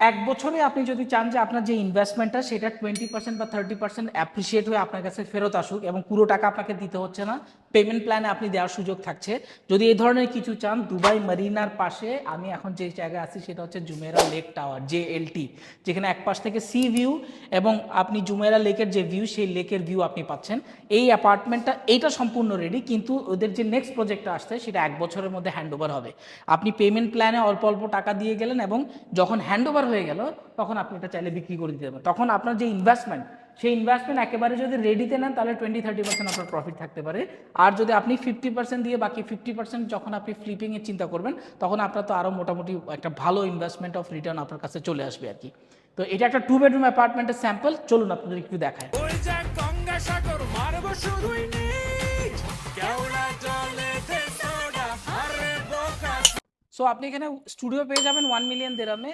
এক বছরে আপনি যদি চান যে আপনার যে ইনভেস্টমেন্টটা সেটা 20% বা 30% অ্যাপ্রিসিয়েট হয়ে আপনার কাছে ফেরত আসুক এবং পুরো টাকা আপনাকে দিতে হচ্ছে না, পেমেন্ট প্ল্যানে আপনি দেওয়ার সুযোগ থাকছে। যদি এই ধরনের কিছু চান, দুবাই মারিনার পাশে আমি এখন যে জায়গায় আছি সেটা হচ্ছে জুমেরা লেক টাওয়ার, JLT, যেখানে এক পাশ থেকে সি ভিউ এবং আপনি জুমেরা লেকের যে ভিউ সেই লেকের ভিউ আপনি পাচ্ছেন। এই অ্যাপার্টমেন্টটা এইটা সম্পূর্ণ রেডি, কিন্তু ওদের যে নেক্সট প্রজেক্টটা আসছে সেটা এক বছরের মধ্যে হ্যান্ডওভার হবে। আপনি পেমেন্ট প্ল্যানে অল্প অল্প টাকা দিয়ে গেলেন এবং যখন হ্যান্ডওভার হয়ে গেল তখন আপনি এটা চাইলে বিক্রি করে দিতে পারবেন। তখন আপনার যে ইনভেস্টমেন্ট, সেই ইনভেস্টমেন্ট একেবারে যদি রেডিতে নেন তাহলে 20-30% আপনার প্রফিট থাকতে পারে। আর যদি আপনি 50% দিয়ে বাকি 50% যখন আপনি ফ্লিপিংয়ের চিন্তা করবেন তখন আপনার তো আরও মোটামুটি একটা ভালো ইনভেস্টমেন্ট অফ রিটার্ন আপনার কাছে চলে আসবে আর কি। তো এটা একটা 2 বেডরুম অ্যাপার্টমেন্টের স্যাম্পল, চলুন আপনাদের একটু দেখায়। সো আপনি এখানে স্টুডিও পেয়ে যাবেন 1 মিলিয়ন দেরামে।